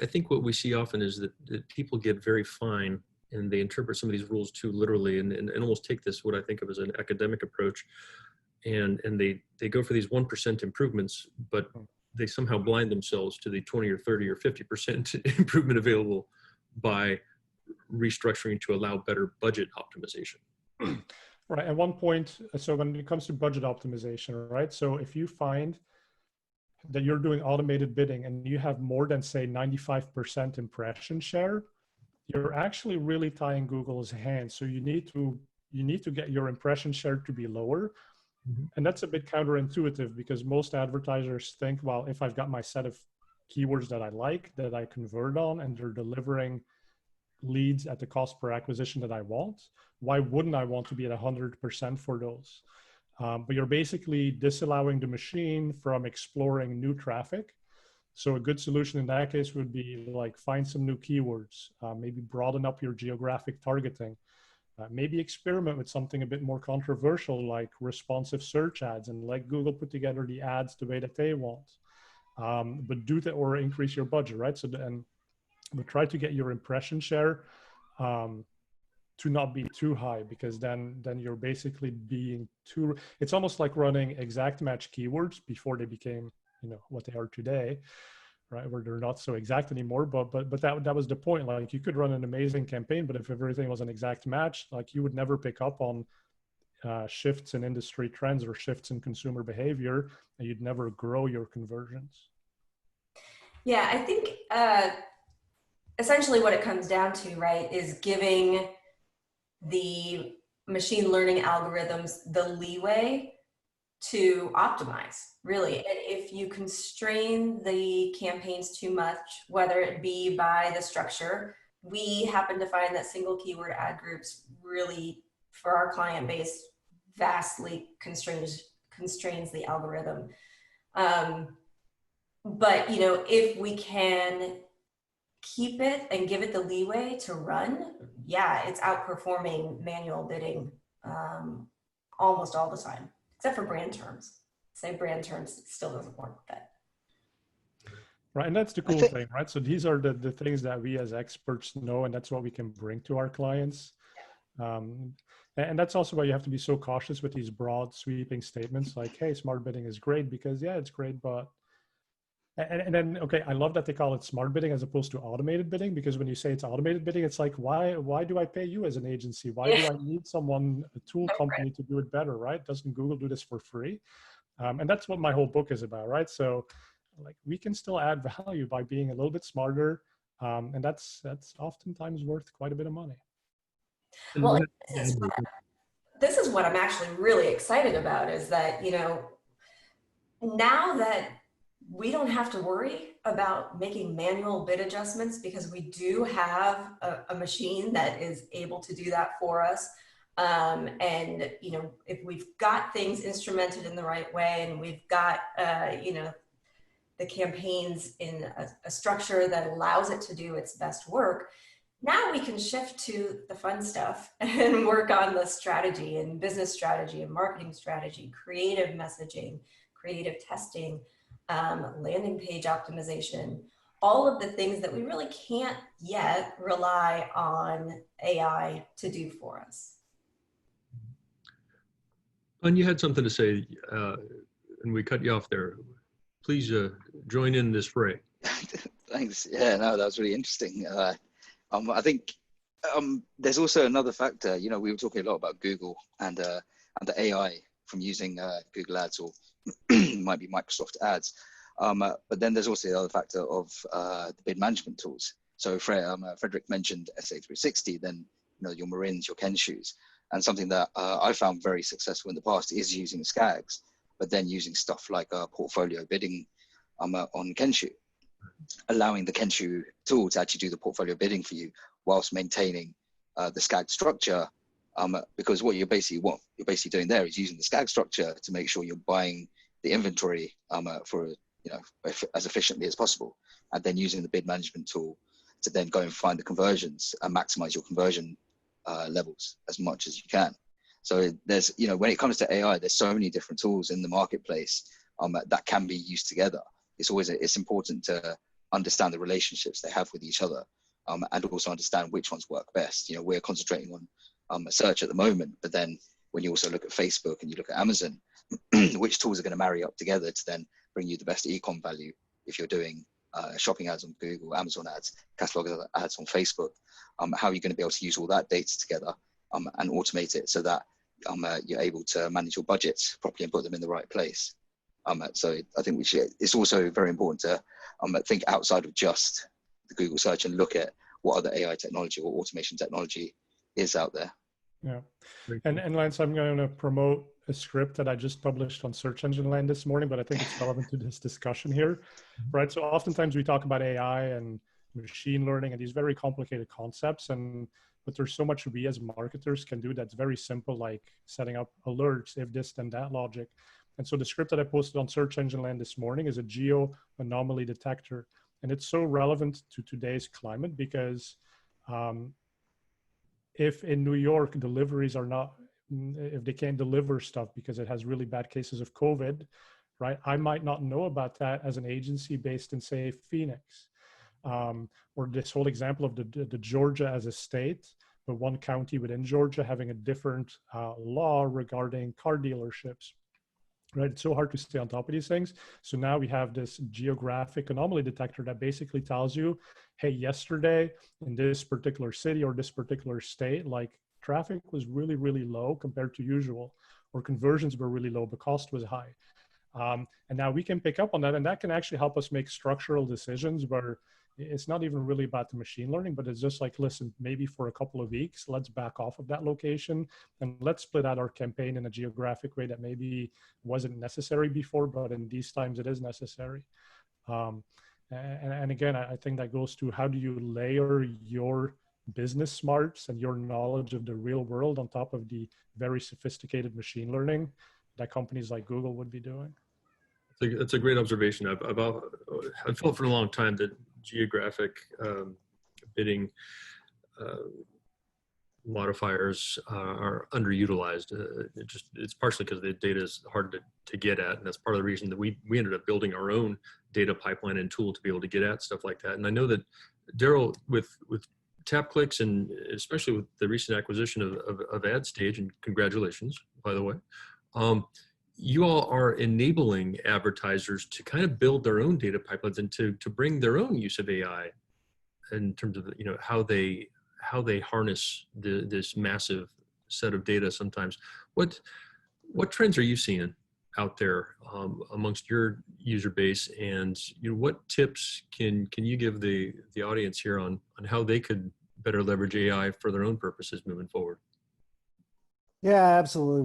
I think what we see often is that people get very fine and they interpret some of these rules too literally and almost take this, what I think of as an academic approach. And they go for these 1% improvements, but they somehow blind themselves to the 20 or 30 or 50% improvement available by restructuring to allow better budget optimization. Right. At one point, so when it comes to budget optimization, right? So if you find that you're doing automated bidding and you have more than, say, 95% impression share, you're actually really tying Google's hands. So you need to get your impression share to be lower. Mm-hmm. And that's a bit counterintuitive because most advertisers think, well, if I've got my set of keywords that I like, that I convert on, and they're delivering leads at the cost per acquisition that I want, why wouldn't I want to be at 100% for those? But you're basically disallowing the machine from exploring new traffic. So a good solution in that case would be like find some new keywords, maybe broaden up your geographic targeting, maybe experiment with something a bit more controversial like responsive search ads and let Google put together the ads the way that they want. But do that or increase your budget, right? So but try to get your impression share to not be too high, because then you're basically being too, it's almost like running exact match keywords before they became, you know, what they are today, right? Where they're not so exact anymore. But that was the point. Like, you could run an amazing campaign, but if everything was an exact match, like, you would never pick up on shifts in industry trends or shifts in consumer behavior, and you'd never grow your conversions. Yeah, I think essentially what it comes down to, right, is giving the machine learning algorithms the leeway to optimize, really. And if you constrain the campaigns too much, whether it be by the structure, we happen to find that single keyword ad groups really, for our client base, vastly constrains the algorithm. But, you know, if we can keep it and give it the leeway to run, yeah, it's outperforming manual bidding almost all the time, except for brand terms. Say brand terms, it still doesn't work. But. Right, and that's the cool thing, right? So these are the things that we as experts know, and that's what we can bring to our clients. And that's also why you have to be so cautious with these broad sweeping statements like, hey, smart bidding is great, because yeah, it's great, but and then, okay, I love that they call it smart bidding as opposed to automated bidding, because when you say it's automated bidding, it's like, why do I pay you as an agency? Why do I need someone, a tool company, to do it better, right? Doesn't Google do this for free? And that's what my whole book is about, right? So, like, we can still add value by being a little bit smarter, and that's oftentimes worth quite a bit of money. Well, this is what I'm actually really excited about, is that, you know, now that we don't have to worry about making manual bid adjustments, because we do have a machine that is able to do that for us. And, you know, if we've got things instrumented in the right way, and we've got, you know, the campaigns in a structure that allows it to do its best work, now we can shift to the fun stuff and work on the strategy and business strategy and marketing strategy, creative messaging, creative testing, landing page optimization, all of the things that we really can't yet rely on AI to do for us. And you had something to say, and we cut you off there. please join in this fray. Thanks. Yeah, no, that was really interesting. I think there's also another factor. You know, we were talking a lot about Google and the AI from using Google Ads, or might be Microsoft Ads. But then there's also the other factor of the bid management tools. So Frederick mentioned SA360, then your Marins, your Kenshoes, and something that I found very successful in the past is using SCAGs, but then using stuff like portfolio bidding on Kensho, allowing the Kensho tool to actually do the portfolio bidding for you whilst maintaining the SCAG structure. Because what you're basically doing there is using the SCAG structure to make sure you're buying the inventory for as efficiently as possible, and then using the bid management tool to then go and find the conversions and maximize your conversion levels as much as you can. So there's, when it comes to AI, there's so many different tools in the marketplace that can be used together. It's important to understand the relationships they have with each other, and also understand which ones work best. We're concentrating on search at the moment, but then when you also look at Facebook and you look at Amazon, which tools are going to marry up together to then bring you the best e-com value if you're doing shopping ads on Google, Amazon ads, catalog ads on Facebook. How are you going to be able to use all that data together and automate it so that you're able to manage your budgets properly and put them in the right place? So I think it's also very important to think outside of just the Google search and look at what other AI technology or automation technology is out there. Yeah. And Lance, I'm going to promote a script that I just published on Search Engine Land this morning, but I think it's relevant to this discussion here, right? So oftentimes we talk about AI and machine learning and these very complicated concepts, but there's so much we as marketers can do that's very simple, like setting up alerts, if this, then that logic. And so the script that I posted on Search Engine Land this morning is a geo anomaly detector. And it's so relevant to today's climate because if in New York deliveries are not, if they can't deliver stuff because it has really bad cases of COVID, right? I might not know about that as an agency based in, say, Phoenix. Or this whole example of the Georgia as a state, but one county within Georgia having a different law regarding car dealerships. Right, it's so hard to stay on top of these things. So now we have this geographic anomaly detector that basically tells you, hey, yesterday in this particular city or this particular state, like traffic was really, really low compared to usual, or conversions were really low, but cost was high. And now we can pick up on that, and that can actually help us make structural decisions where it's not even really about the machine learning, but it's just like, listen, maybe for a couple of weeks, let's back off of that location and let's split out our campaign in a geographic way that maybe wasn't necessary before, but in these times it is necessary. And again, I think that goes to how do you layer your business smarts and your knowledge of the real world on top of the very sophisticated machine learning that companies like Google would be doing. That's a great observation. I've felt for a long time that geographic bidding modifiers are underutilized. It's partially because the data is hard to get at, and that's part of the reason that we ended up building our own data pipeline and tool to be able to get at stuff like that. And I know that Daryl, with TapClicks, and especially with the recent acquisition of AdStage, and congratulations, by the way, you all are enabling advertisers to kind of build their own data pipelines and to bring their own use of AI in terms of how they harness this massive set of data sometimes. What trends are you seeing out there amongst your user base, and what tips can you give the audience here on how they could better leverage AI for their own purposes moving forward? Yeah, absolutely.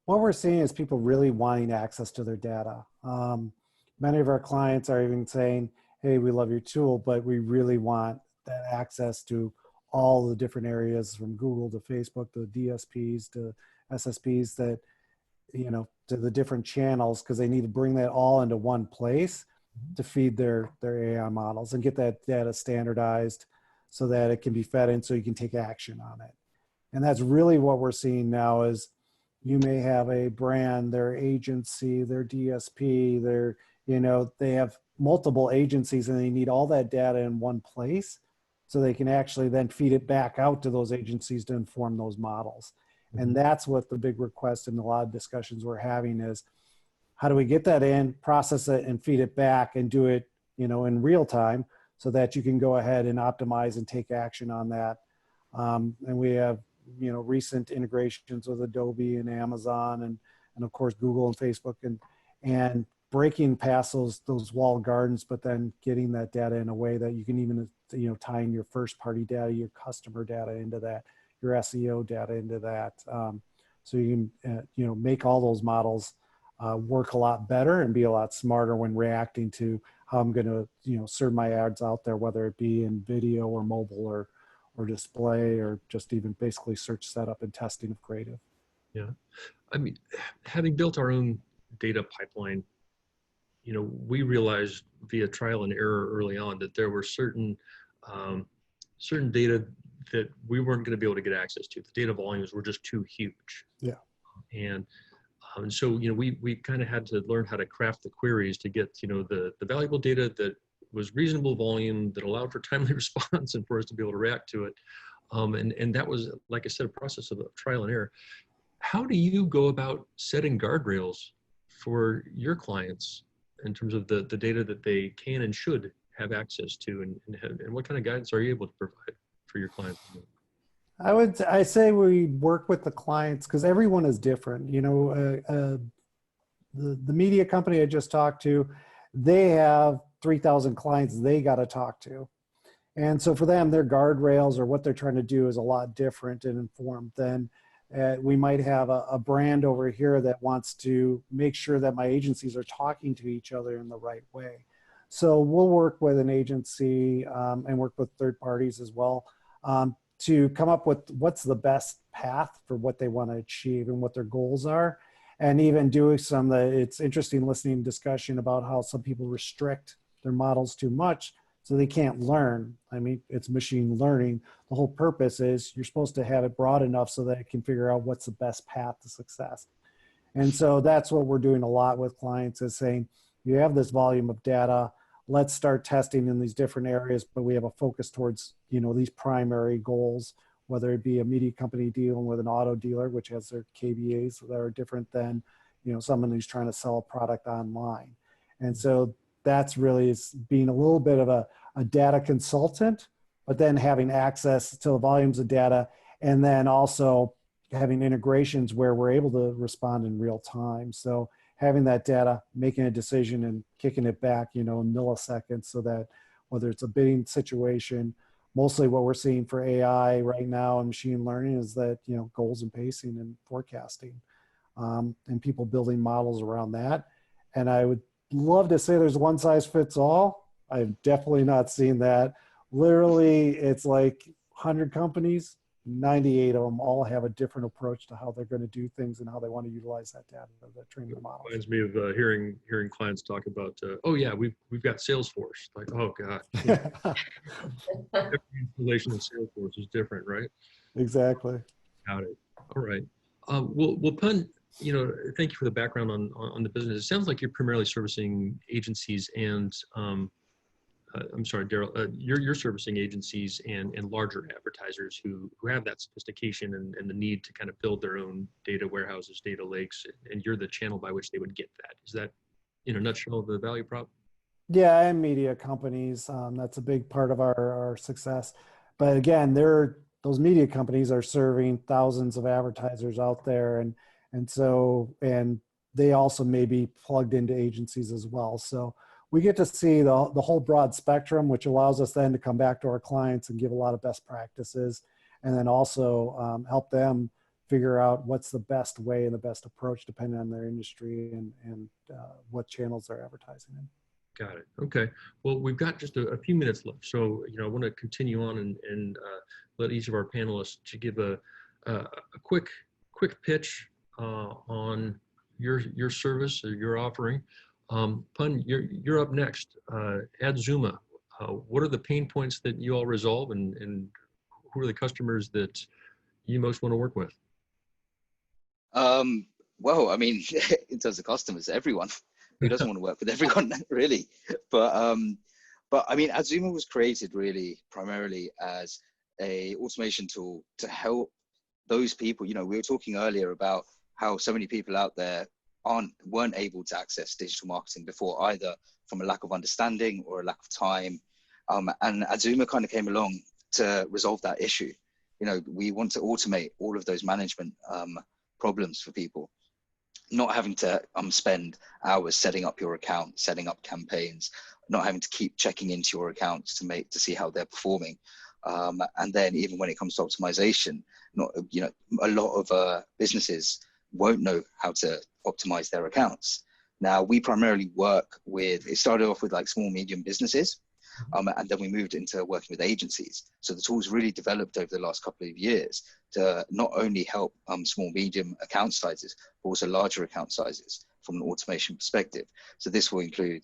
What we're seeing is people really wanting access to their data. Many of our clients are even saying, hey, we love your tool, but we really want that access to all the different areas, from Google to Facebook to DSPs to SSPs, that, to the different channels, because they need to bring that all into one place to feed their AI models and get that data standardized so that it can be fed in so you can take action on it. And that's really what we're seeing now is, you may have a brand, their agency, their DSP, they have multiple agencies and they need all that data in one place so they can actually then feed it back out to those agencies to inform those models. And that's what the big request in a lot of discussions we're having is, how do we get that in, process it, and feed it back and do it, in real time so that you can go ahead and optimize and take action on that. And we have, recent integrations with Adobe and Amazon and of course, Google and Facebook and breaking past those walled gardens, but then getting that data in a way that you can even, tie in your first party data, your customer data into that, your SEO data into that. So you can, make all those models work a lot better and be a lot smarter when reacting to how I'm going to, serve my ads out there, whether it be in video or mobile or display or just even basically search setup and testing of creative. Yeah. I mean, having built our own data pipeline, we realized via trial and error early on that there were certain data that we weren't going to be able to get access to. The data volumes were just too huge. Yeah. And so, we kind of had to learn how to craft the queries to get, the valuable data that was reasonable volume, that allowed for timely response and for us to be able to react to it. And that was, like I said, a process of trial and error. How do you go about setting guardrails for your clients in terms of the data that they can and should have access to, and what kind of guidance are you able to provide for your clients? I say we work with the clients because everyone is different. The media company I just talked to, they have 3,000 clients they got to talk to. And so for them, their guardrails or what they're trying to do is a lot different and informed than we might have a brand over here that wants to make sure that my agencies are talking to each other in the right way. So we'll work with an agency and work with third parties as well to come up with what's the best path for what they want to achieve and what their goals are. And even doing it's interesting listening discussion about how some people restrict their models too much so they can't learn. I mean, it's machine learning. The whole purpose is you're supposed to have it broad enough so that it can figure out what's the best path to success. And so that's what we're doing a lot with clients is saying, you have this volume of data, let's start testing in these different areas, but we have a focus towards, these primary goals, whether it be a media company dealing with an auto dealer, which has their KBAs that are different than, someone who's trying to sell a product online. And so that's really being a little bit of a data consultant, but then having access to the volumes of data, and then also having integrations where we're able to respond in real time. So having that data, making a decision and kicking it back, in milliseconds so that whether it's a bidding situation, mostly what we're seeing for AI right now and machine learning is that, goals and pacing and forecasting and people building models around that. And I would love to say there's one size fits all. I've definitely not seen that. Literally, it's like 100 companies, 98 of them all have a different approach to how they're going to do things and how they want to utilize that data, that training models. Reminds me of hearing clients talk about, oh yeah, we've got Salesforce. Like, oh God, every installation of Salesforce is different, right? Exactly. Got it. All right. Well, Pun, thank you for the background on the business. It sounds like you're primarily servicing agencies and, I'm sorry, Daryl, you're servicing agencies and larger advertisers who have that sophistication and the need to kind of build their own data warehouses, data lakes, and you're the channel by which they would get that. Is that, in a nutshell, the value prop? Yeah, and media companies. That's a big part of our success. But again, those media companies are serving thousands of advertisers out there, and they also may be plugged into agencies as well. So we get to see the whole broad spectrum, which allows us then to come back to our clients and give a lot of best practices, and then also help them figure out what's the best way and the best approach depending on their industry and what channels they're advertising in. Got it. Okay. Well, we've got just a few minutes left. So, I want to continue on and let each of our panelists to give a quick pitch on your service or your offering. Pun, you're up next. Adzooma, what are the pain points that you all resolve, and who are the customers that you most want to work with? Well, I mean, in terms of customers, everyone. Who doesn't want to work with everyone, really? But I mean, Adzooma was created really primarily as a automation tool to help those people. We were talking earlier about how so many people out there weren't able to access digital marketing before, either from a lack of understanding or a lack of time. And Adzooma kind of came along to resolve that issue. You know, we want to automate all of those management problems for people, not having to spend hours setting up your account, setting up campaigns, not having to keep checking into your accounts to see how they're performing. And then even when it comes to optimization, a lot of businesses won't know how to optimize their accounts. Now, we primarily work with, it started off with like small, medium businesses, and then we moved into working with agencies. So the tool's really developed over the last couple of years to not only help small, medium account sizes, but also larger account sizes from an automation perspective. So this will include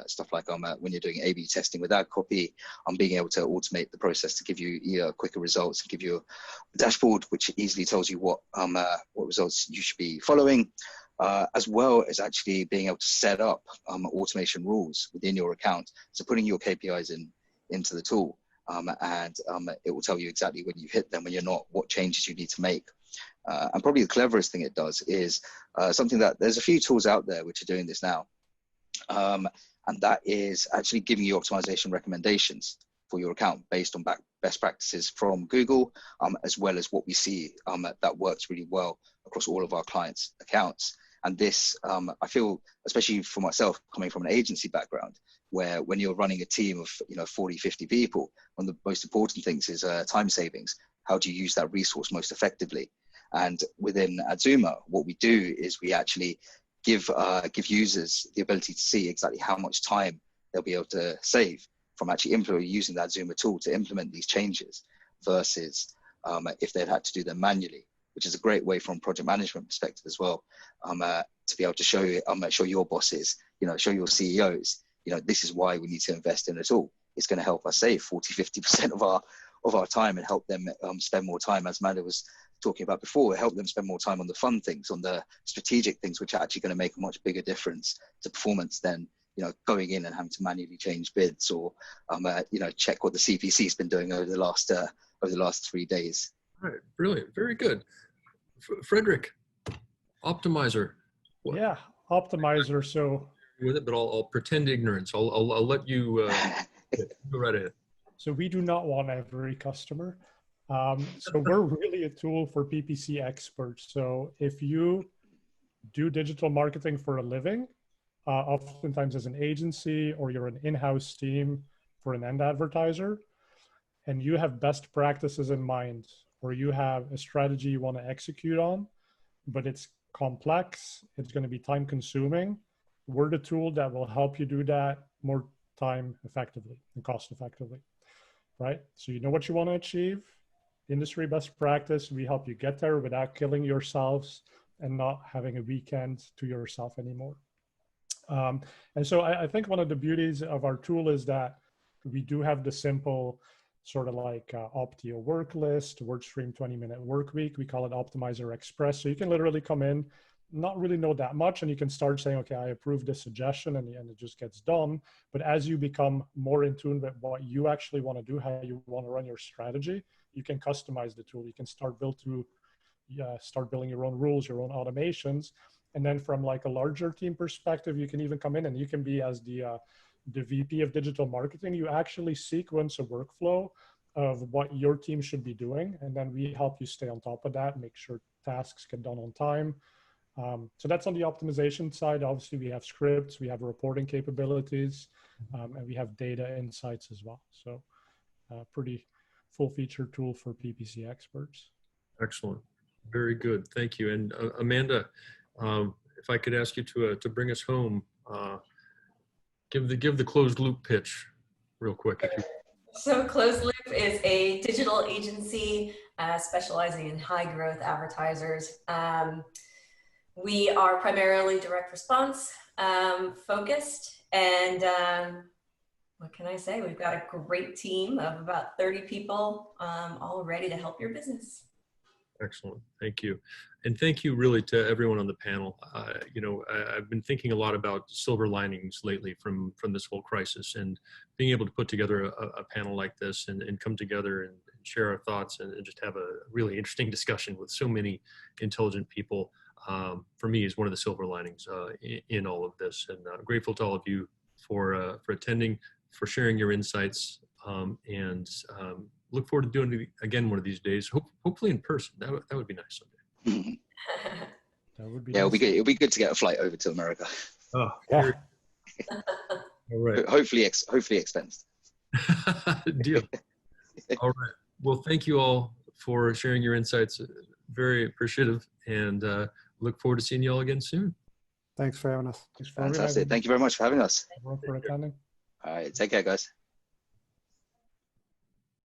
stuff like when you're doing A/B testing with ad copy, being able to automate the process to give you quicker results and give you a dashboard which easily tells you what results you should be following, as well as actually being able to set up automation rules within your account. So putting your KPIs into the tool, and it will tell you exactly when you hit them, when you're not, what changes you need to make. And probably the cleverest thing it does is something that there's a few tools out there which are doing this now. And that is actually giving you optimization recommendations for your account based on best practices from Google, as well as what we see that works really well across all of our clients' accounts. And this, I feel, especially for myself, coming from an agency background, where when you're running a team of 40, 50 people, one of the most important things is time savings. How do you use that resource most effectively? And within Adzooma, what we do is we actually give users the ability to see exactly how much time they'll be able to save from actually using that Adzooma tool to implement these changes, versus if they'd had to do them manually, which is a great way from a project management perspective as well, to be able to show your bosses, show your CEOs, this is why we need to invest in a tool. It's going to help us save 40, 50% of our time and help them spend more time, as Amanda was talking about before, help them spend more time on the fun things, on the strategic things, which are actually going to make a much bigger difference to performance than going in and having to manually change bids or check what the CPC has been doing over the last 3 days. All right, brilliant, very good. Frederick, Optmyzr. Yeah, Optmyzr. So with it, but I'll pretend ignorance. I'll let you go right ahead. So we do not want every customer. So we're really a tool for PPC experts. So if you do digital marketing for a living, oftentimes as an agency, or you're an in-house team for an end advertiser, and you have best practices in mind, or you have a strategy you want to execute on, but it's complex, it's going to be time consuming, we're the tool that will help you do that more time effectively and cost effectively, right? So you know what you want to achieve, industry best practice, we help you get there without killing yourselves and not having a weekend to yourself anymore. And so I think one of the beauties of our tool is that we do have the simple sort of like Optio work list, WordStream 20-minute work week. We call it Optmyzr Express. So you can literally come in, not really know that much, and you can start saying, okay, I approve this suggestion, and it just gets done. But as you become more in tune with what you actually want to do, how you want to run your strategy, you can customize the tool. You can start building your own rules, your own automations. And then from like a larger team perspective, you can even come in and you can be as the VP of digital marketing. You actually sequence a workflow of what your team should be doing. And then we help you stay on top of that, make sure tasks get done on time. So that's on the optimization side. Obviously, we have scripts, we have reporting capabilities, and we have data insights as well. So pretty full feature tool for PPC experts. Excellent. Very good. Thank you. And Amanda, if I could ask you to bring us home, give the closed loop pitch real quick. If you... So Closed Loop is a digital agency specializing in high growth advertisers. We are primarily direct response focused, and what can I say? We've got a great team of about 30 people all ready to help your business. Excellent. Thank you. And thank you really to everyone on the panel. I've been thinking a lot about silver linings lately from this whole crisis, and being able to put together a panel like this and come together and share our thoughts and just have a really interesting discussion with so many intelligent people for me, is one of the silver linings in all of this. And grateful to all of you for attending, for sharing your insights, and look forward to doing it again one of these days. Hopefully in person. That would be nice someday. That would be Yeah, nice. it'll be good to get a flight over to America. Oh, Yeah. all right. Hopefully expensed. Deal. All right. Well, thank you all for sharing your insights. Very appreciative, and look forward to seeing you all again soon. Thanks for having us. Thanks for Fantastic. Thank you very much for having us. everyone for attending. All right. Take care, guys.